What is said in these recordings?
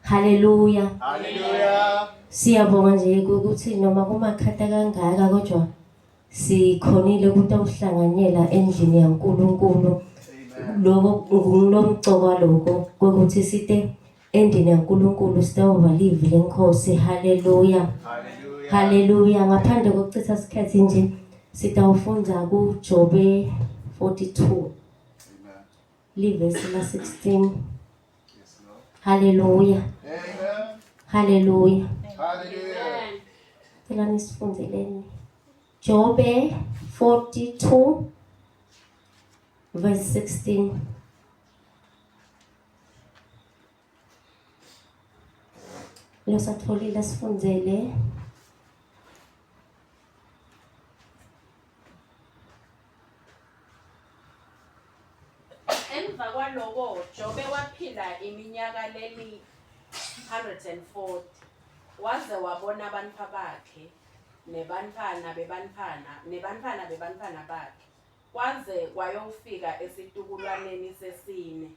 Haleluya. Hallelujah. Siyabonga nje ukuthi noma kumakhatha kangaka kodwa sikhonile ukuthi awuhlanganyela endlini yaNkulunkulu. Lokho ngulomcoka lokho ukuthi site endlini yaNkulunkulu sitawubalive lenkosi. Haleluya. Haleluya. Ngaphandle kokuchitha isikhathi nje sitawufunda kuJobe 42 livesi la 16. Haleluya. Amen. Haleluya. Hallelujah. Cela nisifundeleni Jobe 42 verse 16. Lo satholile sifundzele. Emva kwaloko Jobe waphila iminyaka leli 140 waze wabona abantwana bakhe nebantwana bakhe kwaze kwayofika esitukulwaneni sesine.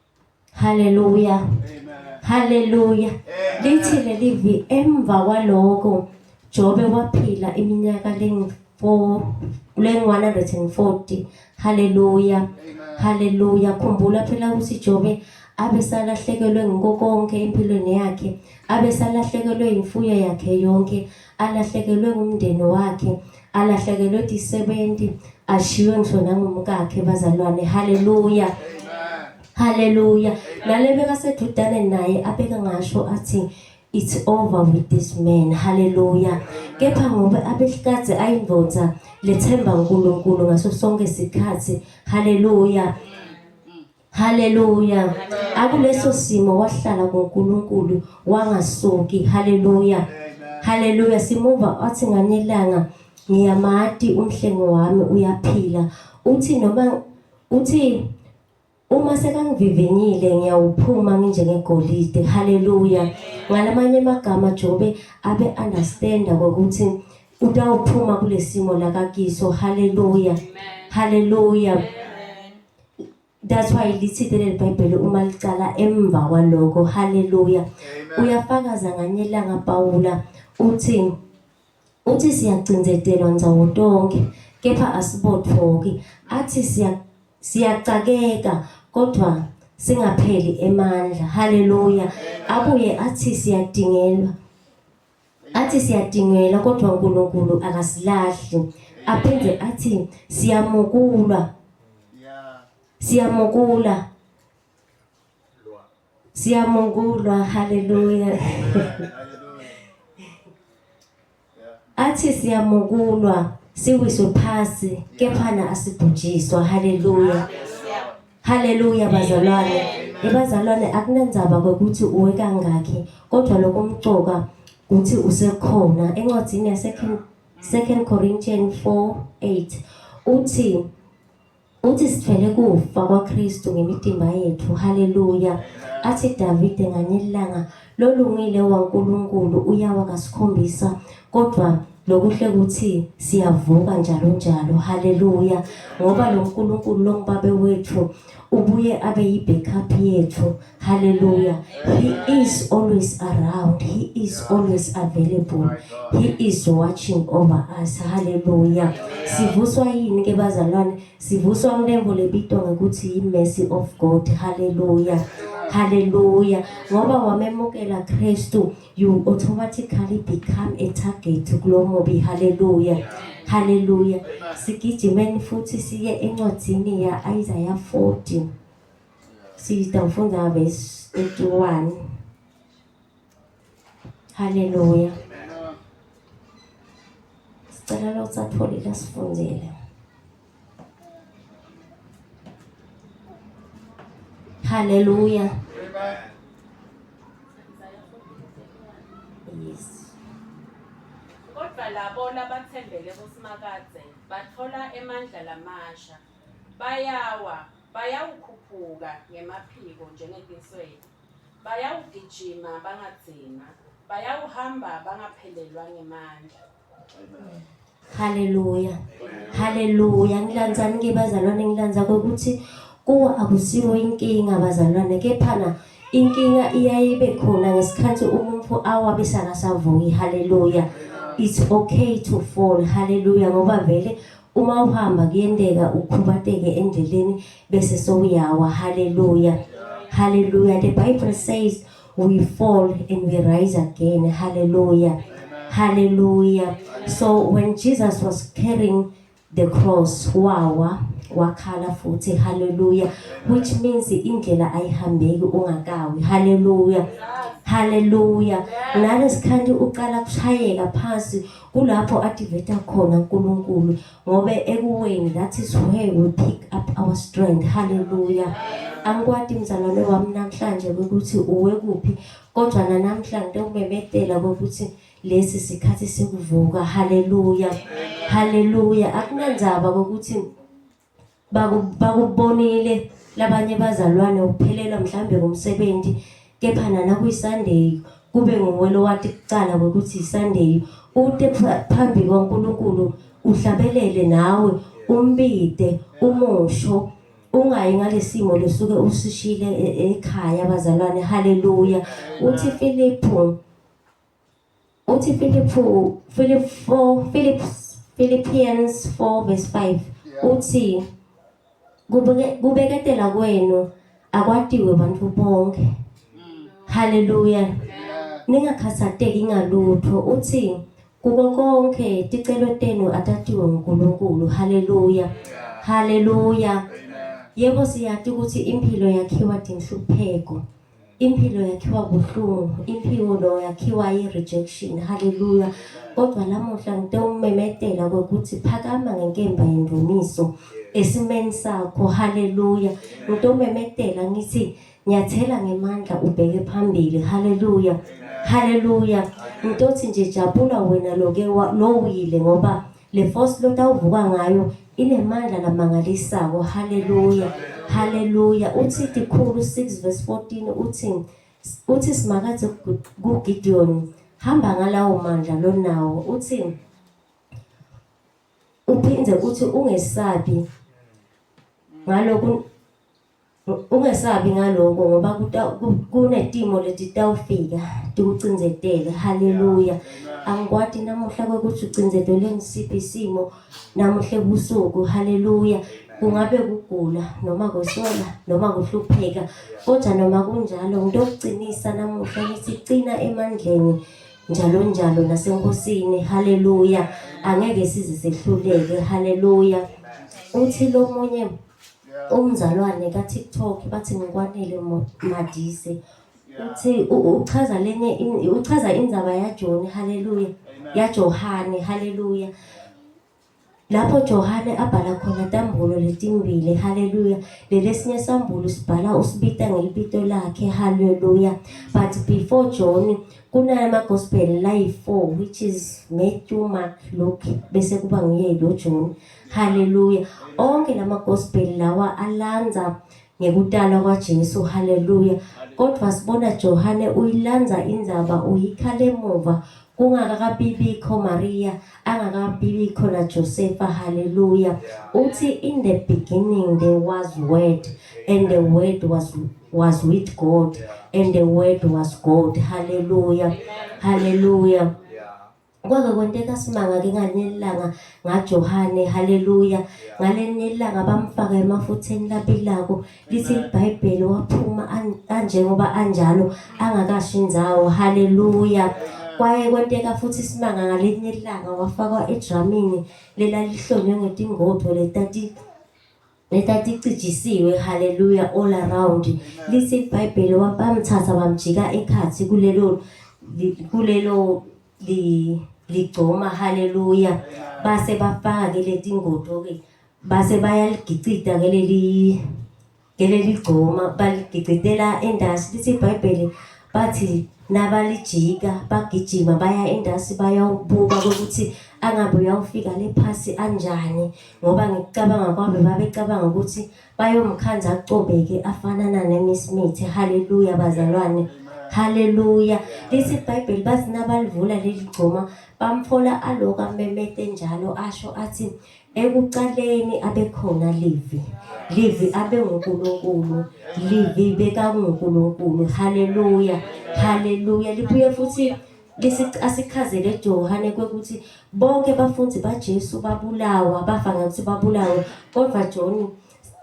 Haleluya. Amen. Haleluya. Amen. Lithi lelivi emva kwaloko Jobe waphila iminyaka len-140. Haleluya. Amen. Haleluya. Khumbula phela ukuthi Jobe abesalahlekelwe ngikho konke empilweni yakhe, abesalahlekelwe imfuyo yakhe yonke, alahlekelwe ngumndeni wakhe, alahlekelwe di-70, ashiywe ngisho nangumkakhe bazalwane. Haleluya. Amen. Haleluya. Nale bekasedudane naye abeka ngasho athi it's over with this man. Haleluya. Kepha ngoba abehlikazi ayindvodza lethemba uNkulunkulu ngaso sonke isikhathi. Haleluya. Haleluya. Akuleso simo wahlala kuNkulunkulu wangasuki. Haleluya. Haleluya. Simuva athi nganelanga ngiyamati umhlengo wami uyaphila. Uthi uma sekangivivinyile ngiyawuphuma nginjengegolide. Haleluya. Ngalamanye amagama Jobe abe understanda ukuthi utawuphuma kulesimo lakakiso. Haleluya. Haleluya. That's why lithi leli Bible uma licala emva kwaloko. Haleluya. Uyafakaza nganyelanga Pawula uthi siyagcinzetelwa nzawo tonke kepha asibothoki. Athi siyacakeka kodwa singapheli emandla. Haleluya. Abuye athi siyadingelwa kodwa uNkulunkulu akasilahli. Aphinde athi siyamukula. Haleluya. Athi siyamukulwa siwiswe phasi kephana asibhujiswa. Haleluya. Haleluya bazalwane. Bazalwane akunandzaba ukuthi uwe kangaki kodwa lokumcoka ukuthi usekhona. Encwadini ya 2 Corinthians 4:8 uthi sithwele kufa kwaKristu ngemitimba yethu. Haleluya. Athi Davide nganelanga lolungile waNkulunkulu uyawa kasikhombisa kodwa lokuhle ukuthi siyavuka njalo. Haleluya. Ngoba lo uNkulunkulu longibabe wethu ubuye abe yi-backup yethu. Haleluya. He is always around. He is always available. He is watching over us. Haleluya. Sivuswa yini ke bazalwane? Sivuswa ngemvo lebitwa ngokuthi yi-mercy of God. Haleluya. Haleluya. Ngoba wamemukela Kristu, you automatically become a target kulomobi. Haleluya. Haleluya. Sigijimeni futhi siye encwadini ya Isaiah 40. Sitafunda verse 31. Haleluya. Sicela lo sathole lasifundele. Haleluya. Yes. Kodwa labo labathembele kuSimakadze bathola emandla lamasha. Bayawukhuphuka ngemaphiko njengetinsweni. Bayawugijima bangatsima. Bayawuhamba bangaphelelwa ngemandla. Haleluya. Haleluya. Ngilandzani ke bazalwane, ngilandza ukuthi kuwa akusiwo inkinga bazalwane, kephana inkinga iyayibe khona ngesikhathi umuntu awabe sakasavuki. Hallelujah. It's okay to fall. Hallelujah. Ngoba vele uma uhamba kuyendeka ukhubateke endleleni bese sowuyawa. Hallelujah. Hallelujah. The Bible says we fall and we rise again. Hallelujah. Hallelujah. So when Jesus was carrying the cross, wawa wakhala futhi. Hallelujah. Which means indlela ayihambeki ungakawi. Hallelujah. Hallelujah. Nalesikhathi uqala kushayeka phansi kulapho activate khona uNkulunkulu ngobe ekuweni that is where we pick up our strength. Hallelujah. Angikwadi mzalwane wami namhlanje ukuthi uwe kuphi kodwa namhlanje umemethela ukuthi lesi sikhathi sikuvuka. Hallelujah. Hallelujah. Akunandzaba ukuthi bakubonile labanye bazalwane uphelela mhlambe ngomsebenzi kepha nana kuyiSunday kube nguwe lo wathi kucala ukuthi iSunday ute phambi kwaNkulunkulu uhlabelele nawe umbide umusho ungayi ngalesimo lesuke usishile ekhaya bazalwane. Hallelujah. Uthi Philippians 4 verse 5 uthi kubeketela kwenu akwadiwe bantu bonke. Hallelujah. Ningakhathazeki ngalutho uthi kuko konke ticelo tenu atatiwe uNkulunkulu. Hallelujah. Hallelujah. Yebo siyathi ukuthi impilo yakhiwa inhlupheko, impilo yakhiwa buhlungu, impilo yakhiwa rejection. Hallelujah. Kodwa lamuhla ngitomemetela ukuthi phakama ngenkemba yendumiso esimeni sakho. Hallelujah. Ngitomemetela ngithi nyathela ngemandla ubheke phambili. Hallelujah. Hallelujah. Ntothi nje jabula wena lowile ngoba le force lotawuvuka ngayo inemandla lamangalisako. Hallelujah. Hallelujah. Uthi Tikhulu 6 verse 14 uthi simakathe kuGideon hamba ngalawo mandla lonawo. Uthi uphinde uthi ungesabi ngaloko ngoba kunetimo letitawufika tikucinzetele. Hallelujah. Angikwadi namuhla ukuthi ucinzetele ngisiphi isimo namuhla ebusuku. Hallelujah. Kungabe kugula noma kusola noma kuhlupheka kodwa noma kunjalo ngitokucinisa namuhla ngithi cina emandleni njalo nasenkosini. Hallelujah. Angeke size sehluleke. Hallelujah. Uthi lo munye umzalwane ka TikTok bathi ngikwanele Madise uthi uchaza indzaba yaJohn. Hallelujah. yaJohane. Hallelujah. Lapho Johane abhala khona tambulo letimbili. Hallelujah. Lelesinye sambulo sibhala usibita ngelibito lakhe. Hallelujah. But before John kunama gospel life 4 which is Matthew, Mark, Luke bese kuba nguye lo John. Hallelujah. Onke lama gospel lawa alanza ngekudala kwaJesu. Hallelujah. Kodwa sibona Johane uyilanza indzaba uyikhale emuva kungakabibikho Maria angakabibikho na Josepha. Hallelujah. Uthi in the beginning there was word and the word was with God and the word was God. Hallelujah. Hallelujah. Kwake kwenteka simanga ke ngalelanga ngaJohane. Hallelujah. Ngalelanga bamfaka emafutheni labilako lithi iBhayibheli waphuma anjengoba anjalo angakashindzawo. Hallelujah. Kwaye kwenteka futhi simanga ngalenye ilanga wafakwa edramini lelalihlonywe ngetingotho letaticijisiwe. Hallelujah. All around lithi iBhayibheli bamthatha bamjika ekhathi kulelo ligcoma. Hallelujah. Base bafaka ke letingotho ke base bayaligicita ke leligcoma baligicitela endasi. Lithi iBhayibheli bathi nabalijika bagijima baya endasi bayawubuka ukuthi angabe uyawufika lephasi anjani ngoba ngicabanga kwabe babecabanga ukuthi bayomkhanza aqobeke afanana neMiss Smith. Hallelujah bazalwane. Hallelujah. Lithi iBhayibheli bathi nabalivula leligcoma bamfola aloka memete njalo asho athi ekuqaleni abekhona Livi. Livi abe nguNkulunkulu. Livi bekaNkulunkulu. Haleluya. Haleluya. Libuye futhi asichazele Johane kwekuthi bonke abafundi baJesu babulawa, bafa ngathi babulawe. Kodwa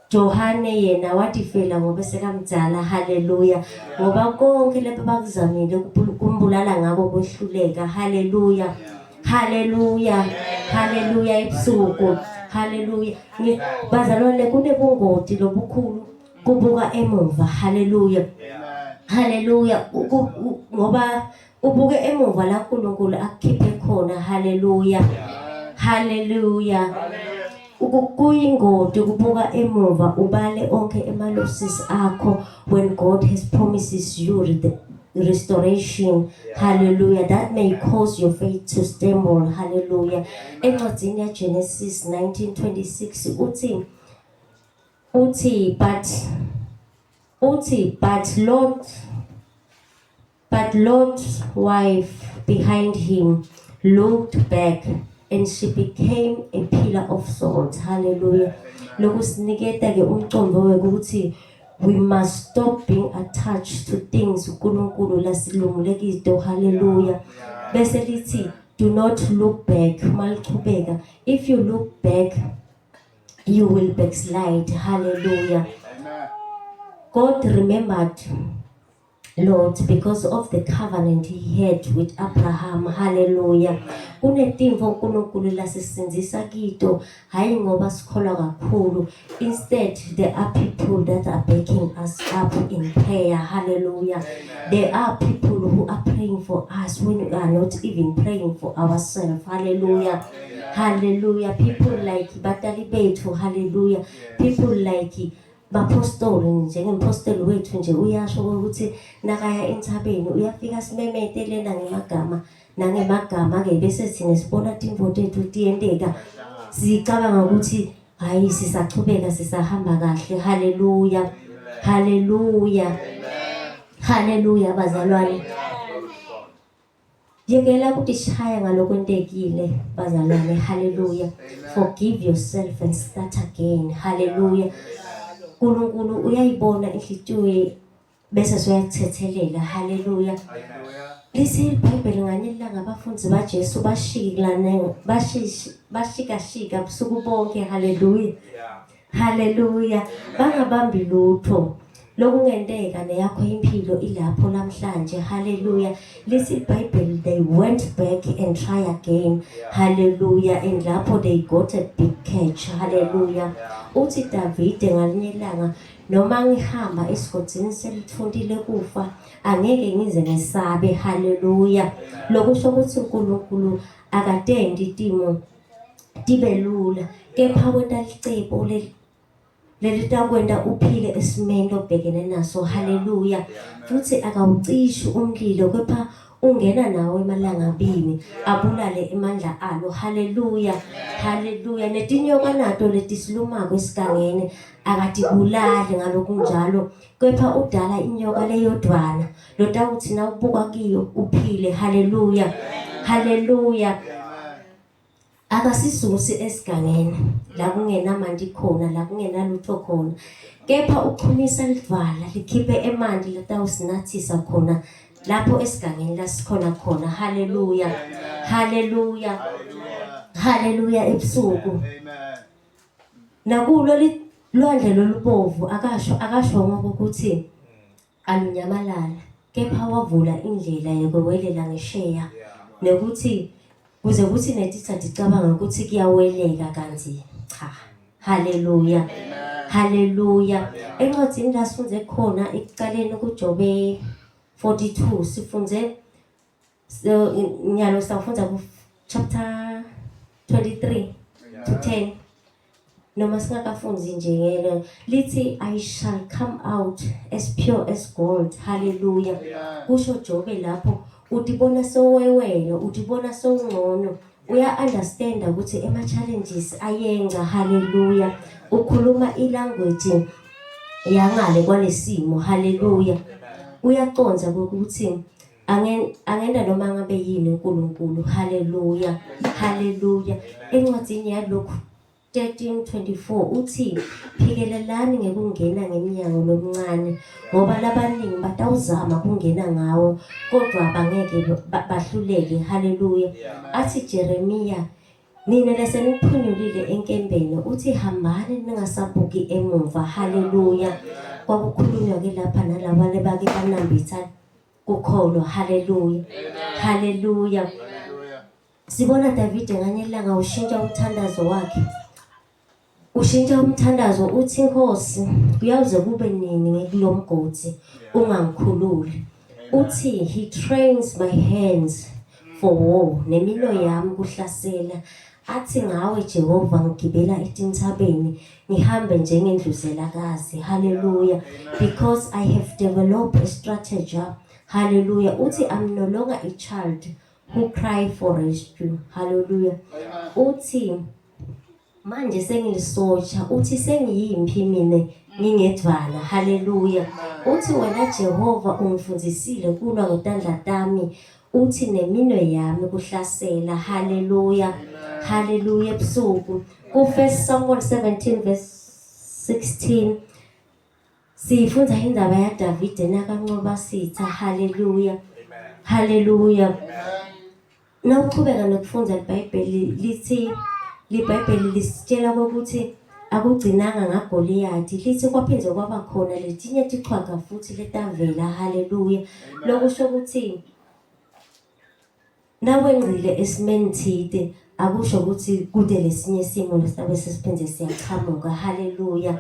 Johane yena watifela ngoba sekamdala. Haleluya. Ngoba konke labo bakuzamile kumbulala ngako kwehluleka. Haleluya. Haleluya. Haleluya ebusuku. Haleluya. Bazalwane kunebungoti lobukhulu kubuka emuva. Haleluya. Haleluya. Ngoba ubuke emuva la uNkulunkulu akukhiphe khona. Haleluya. Haleluya. Kuyingodi kubuka emuva ubale onke emalosisi akho when God has promises you the restoration. Hallelujah. That may cause your faith to stumble. Hallelujah. Encwadini ya Genesis 19:26 but Lot's wife behind him looked back and she became a pillar of salt. Hallelujah. Lokusiniketa ke umcombo wekuthi we must stop being attached to things uNkulunkulu lasilumulekile. Hallelujah. Bese lithi do not look back. Malichubeka, if you look back you will backslide. Hallelujah. God remembered Lord because of the covenant he had with Abraham. Hallelujah. Kunetimvo uNkulunkulu lasisinzisa kito hayi ngoba sikholwa kakhulu. Instead there are people that are backing us up in prayer. Hallelujah. There are people who are praying for us when we are not even praying for ourselves. Hallelujah. Hallelujah. People like Batali Betu. Hallelujah. People like bapostoli njengempostoli wethu nje uyasho ukuthi nakaya enthabeni uyafika simemetele nangemagama ke bese thina sibona timvo tethu tiyenteka sicabanga ukuthi hayi sisachubeka sisahamba kahle. Haleluya. Haleluya. Haleluya bazalwane. Yekela kutishaya ngalokwentekile bazalwane. Haleluya. Forgive yourself and start again. Haleluya. uNkulunkulu uyayibona inhliziyo bese soyathethelela. Haleluya. Lesi iBhayibheli nganyela ngabafundi baJesu bashikashika busuku bonke. Haleluya. Haleluya. Bangabambi lutho lokungenteka neyakho impilo ilapho namhlanje. Haleluya. Lesi iBhayibheli they went back and try again. Haleluya. And lapho they got a big catch. Haleluya. Uthi Davide ngalinye ilanga noma ngihamba esigodini selithundile kufa angeke ngize ngesabe. Haleluya. Lokusho ukuthi uNkulunkulu akatendi itimo tibe lula kepha wena licebo lelitakwenda uphile esimeni obhekene naso. Haleluya. Futhi akawucishi umlilo kepha ungena nawe emalangabini abulale emandla alo. Haleluya. Haleluya. Netinyoka nato letisilumako esigangeni akatibulali ngalokunjalo kepha udala inyoka leyodwana lotawuthi na ubuka kiyo uphile. Haleluya. Haleluya. Akasisusi esigangeni la kungenamanti khona la kungenalutho khona kepha uchumisa lidvala likhiphe emanti latawusinathisa khona lapho esigangeni lasikhona khona. Haleluya. Haleluya. Haleluya ebusuku. Nakulo lwandle lolubovu akasho ngokuthi alunyamalala kepha wavula indlela yokwelela ngesheya nokuthi kuze kuthi netithatha icabanga ukuthi kuyaweleka kanti cha. Haleluya. Haleluya. Encwadini la sifunze khona ekuqaleni kuJobe 42 sifunze nyalo sifunda ku chapter 23 to 10 noma singakafundi nje ngelo lithi I shall come out as pure as gold. Haleluya. Kusho Jobe lapho utibona sowewena utibona sowungcono uya understand ukuthi ema challenges ayenga. Haleluya. Ukhuluma ilanguage yangale kwalesimo. Haleluya. Uyaconza ukuthi angenda noma ngabe yini uNkulunkulu. Haleluya. Haleluya. Encwadini yalokhu 13:24 uthi phikelelani ngekungena ngeminyango lomncane ngoba labaningi batawuzama kungena ngawo kodwa bangeke bahluleke. Haleluya. Athi Jeremiya, nina leseniphunyulile enkembeni, uthi hambani ningasabuki emuva. Haleluya. Kwakukhulunywa ke lapha nalabo lebake banambitha kukholwa. Haleluya. Haleluya. Hallelujah. Sibona David nganyelanga ushintsha umthandazo wakhe. Ushintsha umthandazo uthi Nkosi kuyawuze kube nini ngekulomgodi ungangikhululi. Uthi he trains my hands for war nemilo yami kuhlasela. Athi ngawe Jehova ngigibela etintabeni ngihambe njengendluzelakazi. Hallelujah. Because I have developed a strategy. Hallelujah. Uthi I'm no longer a child who cry for rescue. Hallelujah. Uthi manje sengilisotsha, uthi sengiyimpi mina ngingedvala. Hallelujah. Uthi wena Jehova ungifundisile kulwa ngotandla tami, uthi neminwe yami kuhlasela. Hallelujah. Hallelujah. Ebusuku ku 1 Samuel 17:16 sifunda indaba ya David nakanqoba sitha. Hallelujah. Hallelujah. Nawuqhubeka nokufunda iBhayibheli lithi iBhayibheli lisitshela ukuthi akugcinanga ngaGoliathi, lithi kwaphindze kwaba khona letinye tichwaga futhi letavela. Hallelujah. Lokusho ukuthi nawengcile esimeni thide akusho ukuthi kude lesinye isimo lesabe sesiphindze siyachamuka. Hallelujah.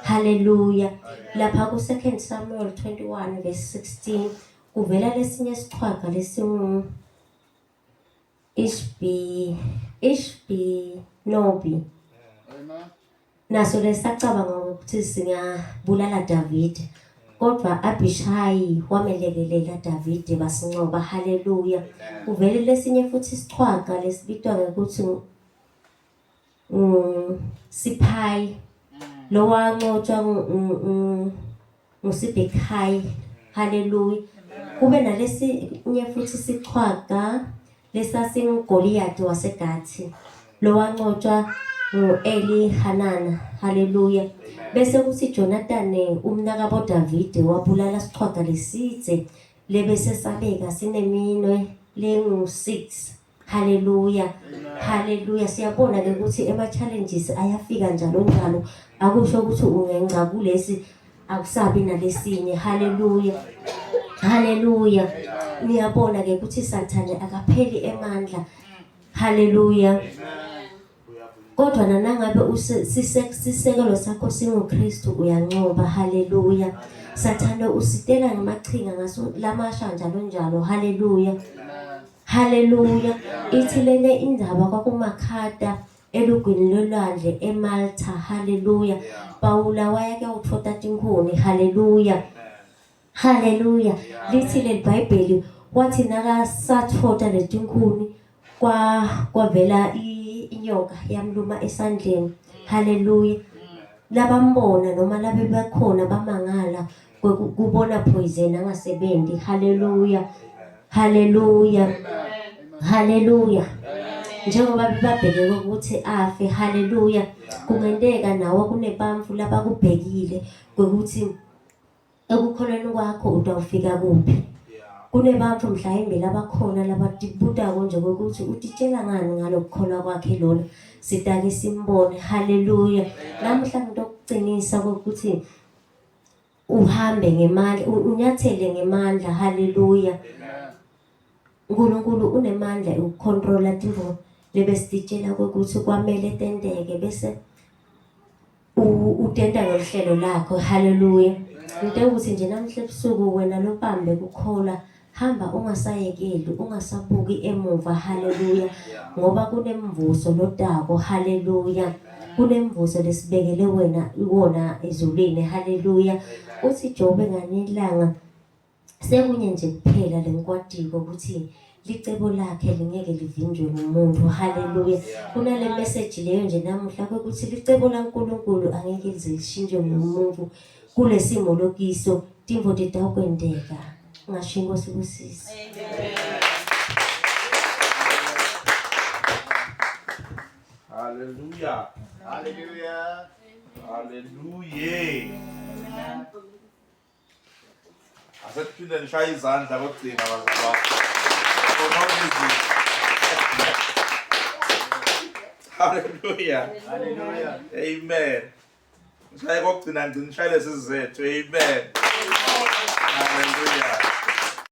Hallelujah. Lapha ku 2 Samuel 21:16 kuvela lesinye isichwaga lesingu Ishbi-Nobi. Naso lesacabanga ukuthi singabulala David kodwa Abishai wamelekelela David basincoba. Hallelujah. Kuvele lesinye futhi isichwaga lesibitwa ngokuthi Siphayi lo wancotshwa nguSibhekhai. Hallelujah. Kube nalesinye futhi isichwaga lesasinguGoliath waseGathi lo wancotshwa nguEli Hanana. Hallelujah. Bese kuthi Jonathan umnakabo David wabulala isichwaga lesithe lebese sabeka sineminwe lengu6. Hallelujah. Hallelujah. Siyabona ke ukuthi ema challenges ayafika njalo njalo, akusho ukuthi ungenca kulesi akusabi nalesinye. Hallelujah. Hallelujah. Niyabona ke ukuthi Sathane akapheli emandla. Hallelujah. Kodwa nangabe sisekelo sakho singuKristu uyancoba. Hallelujah. Sathane usitela ngamachinga ngaso lamasha njalo njalo. Hallelujah. Hallelujah. Ithi lene indaba kwakuMakhata elugwini lolwandle eMalta. Hallelujah. Pawula wayake uthotha tinkhuni. Hallelujah. Hallelujah. Lithi leBhayibheli wathi nakasathotha letinkhuni kwavela inyoka yamluma esandleni. Hallelujah. Labambona noma labe bakhona bamangala kubona poison angasebenzi. Hallelujah. Hallelujah. Hallelujah. Njengoba babheke ukuthi afe. Hallelujah. Kungenteka nawe kunebamfu labakubhekile ukuthi ekukholweni kwakho utawufika kuphi. Kunebamfu mhlawumbe labakhona labatibuta konje ukuthi utitshela ngani ngalokukholwa kwakhe lona sitake simbone. Hallelujah. Namhla ngitokucinisa ukuthi uhambe ngemandla, unyathele ngemandla. Hallelujah. uNkulunkulu unemandla ukucontrola into lebesitshela ukuthi kwamele tendeke bese utenda ngohlelo lakho. Hallelujah. Into ukuthi nje namhla ebusuku wena lobambe kukhola, hamba ungasayekeli, ungasabuki emuva. Hallelujah. Ngoba kunemvuso lodako. Hallelujah. Kunemvuso lesibekele wena iwona ezulwini. Hallelujah. Uthi Jobe nganilanga sekunye nje kuphela lenkwatiko ukuthi licebo lakhe lingeke livinjwe ngumuntu. Hallelujah. Kunale message leyo nje namuhla ukuthi licebo laNkulunkulu angeke lizishintshe ngumuntu kulesimo lokiso timvo titakwendeka. Ngasho Inkosi kusisi. Hallelujah. Hallelujah. Hallelujah. Asephinde nishaya izandla kokugcina bazalwane. For no reason. Hallelujah. Hallelujah. Amen. Nishaya kokugcina ngicela lezi zethu. Amen. Hallelujah.